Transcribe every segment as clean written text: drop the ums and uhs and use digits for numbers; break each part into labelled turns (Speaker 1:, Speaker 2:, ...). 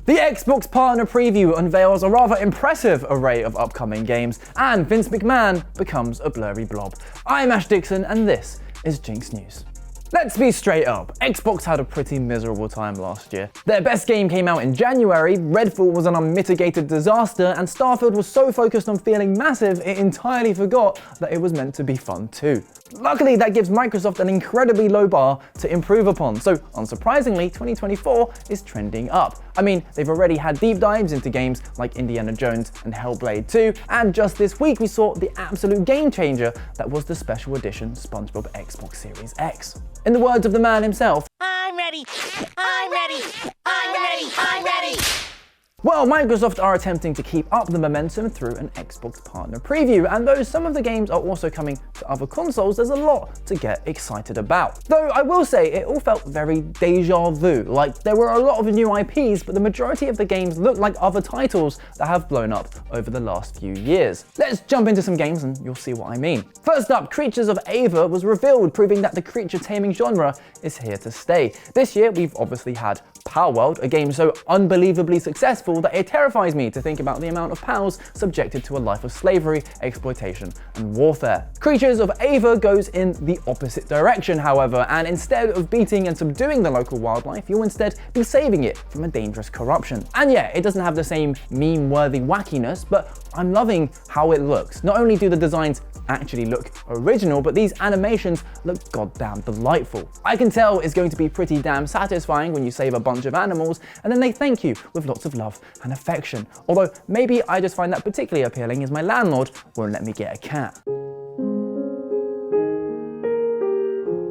Speaker 1: The Xbox Partner Preview unveils a rather impressive array of upcoming games, and Vince McMahon becomes a blurry blob. I'm Ash Dixon, and this is GINX News. Let's be straight up, Xbox had a pretty miserable time last year. Their best game came out in January, Redfall was an unmitigated disaster, and Starfield was so focused on feeling massive it entirely forgot that it was meant to be fun too. Luckily, that gives Microsoft an incredibly low bar to improve upon, so unsurprisingly, 2024 is trending up. I mean, they've already had deep dives into games like Indiana Jones and Hellblade 2, and just this week we saw the absolute game changer that was the special edition SpongeBob Xbox Series X. In the words of the man himself,
Speaker 2: I'm ready, I'm ready, I'm ready, I'm ready.
Speaker 1: Well, Microsoft are attempting to keep up the momentum through an Xbox Partner Preview, and though some of the games are also coming to other consoles, there's a lot to get excited about. Though I will say it all felt very deja vu, like there were a lot of new IPs, but the majority of the games look like other titles that have blown up over the last few years. Let's jump into some games and you'll see what I mean. First up, Creatures of Ava was revealed, proving that the creature taming genre is here to stay. This year we've obviously had Palworld, a game so unbelievably successful that it terrifies me to think about the amount of pals subjected to a life of slavery, exploitation, and warfare. Creatures of Ava goes in the opposite direction, however, and instead of beating and subduing the local wildlife, you'll instead be saving it from a dangerous corruption. And yeah, it doesn't have the same meme-worthy wackiness, but I'm loving how it looks. Not only do the designs actually look original, but these animations look goddamn delightful. I can tell it's going to be pretty damn satisfying when you save a bunch of animals and then they thank you with lots of love and affection. Although maybe I just find that particularly appealing as my landlord won't let me get a cat.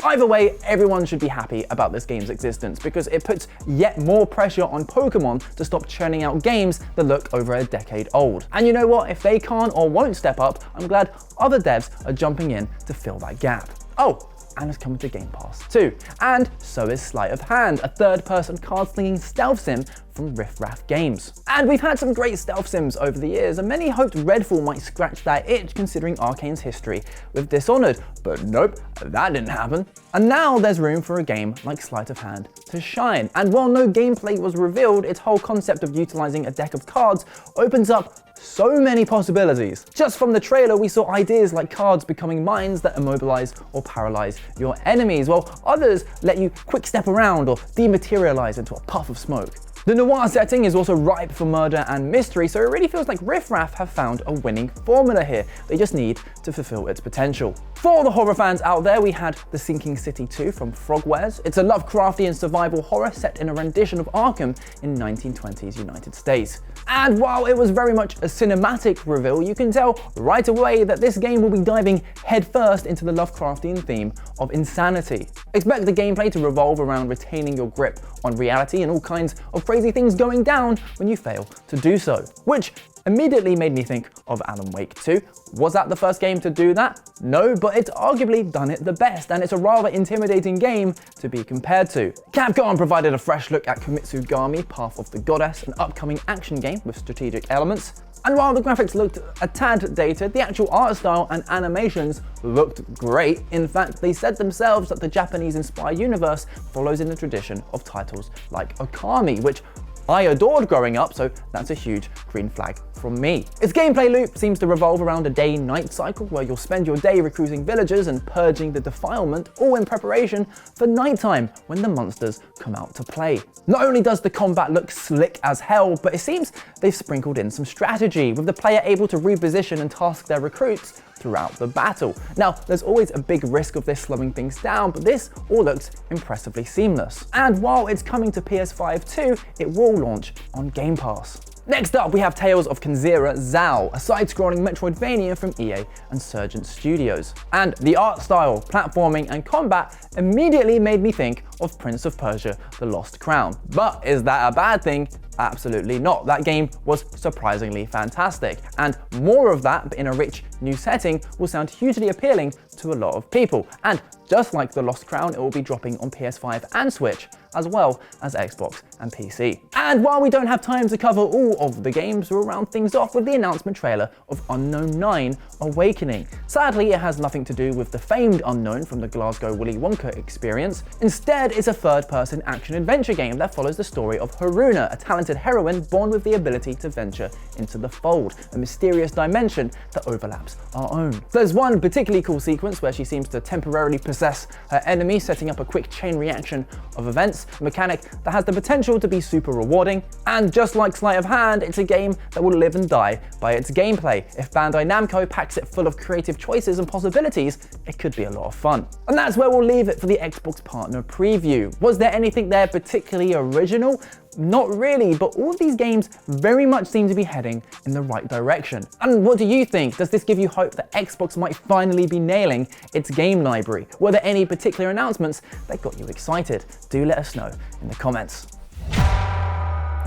Speaker 1: Either way, everyone should be happy about this game's existence because it puts yet more pressure on Pokemon to stop churning out games that look over a decade old. And you know what? If they can't or won't step up, I'm glad other devs are jumping in to fill that gap. Oh, and it's coming to Game Pass too. And so is Sleight of Hand, a third-person card-slinging stealth sim from Riff Raff Games. And we've had some great stealth sims over the years, and many hoped Redfall might scratch that itch considering Arcane's history with Dishonored, but nope, that didn't happen. And now there's room for a game like Sleight of Hand to shine. And while no gameplay was revealed, its whole concept of utilizing a deck of cards opens up so many possibilities. Just from the trailer, we saw ideas like cards becoming mines that immobilize or paralyze your enemies, while others let you quick step around or dematerialize into a puff of smoke. The noir setting is also ripe for murder and mystery, so it really feels like Riff Raff have found a winning formula here. They just need to fulfill its potential. For the horror fans out there, we had The Sinking City 2 from Frogwares. It's a Lovecraftian survival horror set in a rendition of Arkham in 1920s United States. And while it was very much a cinematic reveal, you can tell right away that this game will be diving headfirst into the Lovecraftian theme of insanity. Expect the gameplay to revolve around retaining your grip on reality and all kinds of crazy things going down when you fail to do so. Which immediately made me think of Alan Wake 2. Was that the first game to do that? No, but it's arguably done it the best, and it's a rather intimidating game to be compared to. Capcom provided a fresh look at Kunitsu-Gami, Path of the Goddess, an upcoming action game with strategic elements. And while the graphics looked a tad dated, the actual art style and animations looked great. In fact, they said themselves that the Japanese-inspired universe follows in the tradition of titles like Okami, which I adored growing up, so that's a huge green flag from me. Its gameplay loop seems to revolve around a day-night cycle where you'll spend your day recruiting villagers and purging the defilement, all in preparation for nighttime when the monsters come out to play. Not only does the combat look slick as hell, but it seems they've sprinkled in some strategy, with the player able to reposition and task their recruits throughout the battle. Now, there's always a big risk of this slowing things down, but this all looks impressively seamless. And while it's coming to PS5 too, it will launch on Game Pass. Next up, we have Tales of Kenzera Zao, a side-scrolling Metroidvania from EA and Surgent Studios. And the art style, platforming, and combat immediately made me think of Prince of Persia: The Lost Crown. But is that a bad thing? Absolutely not. That game was surprisingly fantastic, and more of that, but in a rich new setting, will sound hugely appealing to a lot of people. And just like The Lost Crown, it will be dropping on PS5 and Switch, as well as Xbox and PC. And while we don't have time to cover all of the games, we'll round things off with the announcement trailer of Unknown 9 Awakening. Sadly, it has nothing to do with the famed Unknown from the Glasgow Willy Wonka experience. Instead, Palworld is a third-person action-adventure game that follows the story of Haruna, a talented heroine born with the ability to venture into the fold, a mysterious dimension that overlaps our own. There's one particularly cool sequence where she seems to temporarily possess her enemy, setting up a quick chain reaction of events, a mechanic that has the potential to be super rewarding. And just like Sleight of Hand, it's a game that will live and die by its gameplay. If Bandai Namco packs it full of creative choices and possibilities, it could be a lot of fun. And that's where we'll leave it for the Xbox Partner Preview. Was there anything there particularly original? Not really, but all of these games very much seem to be heading in the right direction. And what do you think? Does this give you hope that Xbox might finally be nailing its game library? Were there any particular announcements that got you excited? Do let us know in the comments.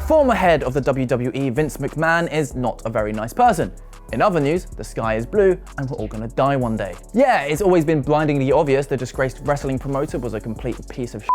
Speaker 1: Former head of the WWE, Vince McMahon, is not a very nice person. In other news, the sky is blue and we're all gonna die one day. Yeah, it's always been blindingly obvious the disgraced wrestling promoter was a complete piece of shit.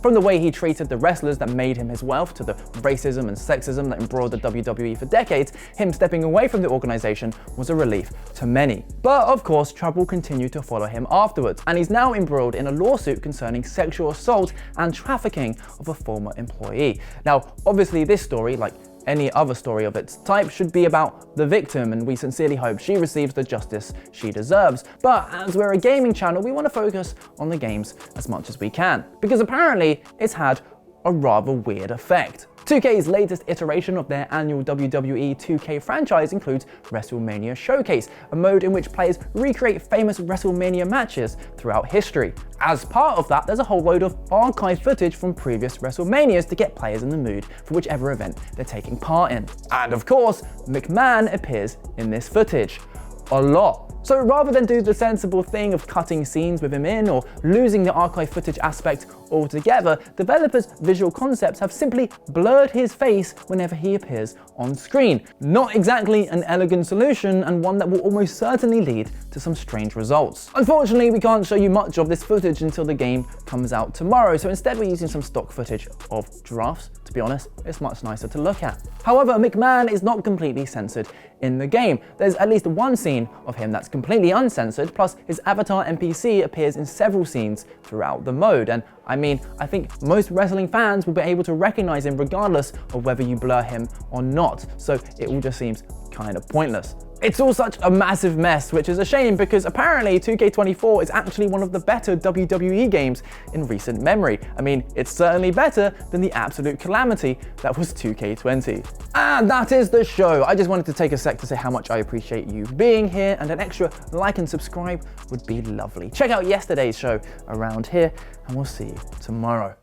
Speaker 1: From the way he treated the wrestlers that made him his wealth to the racism and sexism that embroiled the WWE for decades, him stepping away from the organization was a relief to many. But of course, trouble continued to follow him afterwards, and he's now embroiled in a lawsuit concerning sexual assault and trafficking of a former employee. Now, obviously this story, like any other story of its type, should be about the victim, and we sincerely hope she receives the justice she deserves. But as we're a gaming channel, we want to focus on the games as much as we can, because apparently it's had a rather weird effect. 2K's latest iteration of their annual WWE 2K franchise includes WrestleMania Showcase, a mode in which players recreate famous WrestleMania matches throughout history. As part of that, there's a whole load of archive footage from previous WrestleManias to get players in the mood for whichever event they're taking part in. And of course, McMahon appears in this footage. A lot. So rather than do the sensible thing of cutting scenes with him in or losing the archive footage aspect altogether, developers' Visual Concepts have simply blurred his face whenever he appears on screen. Not exactly an elegant solution, and one that will almost certainly lead to some strange results. Unfortunately, we can't show you much of this footage until the game comes out tomorrow, so instead we're using some stock footage of giraffes. To be honest, it's much nicer to look at. However, McMahon is not completely censored in the game. There's at least one scene of him that's completely uncensored, plus his avatar NPC appears in several scenes throughout the mode. And I mean, I think most wrestling fans will be able to recognize him regardless of whether you blur him or not, so it all just seems kind of pointless. It's all such a massive mess, which is a shame because apparently 2K24 is actually one of the better WWE games in recent memory. I mean, it's certainly better than the absolute calamity that was 2K20. And that is the show. I just wanted to take a sec to say how much I appreciate you being here, and an extra like and subscribe would be lovely. Check out yesterday's show around here, and we'll see you tomorrow.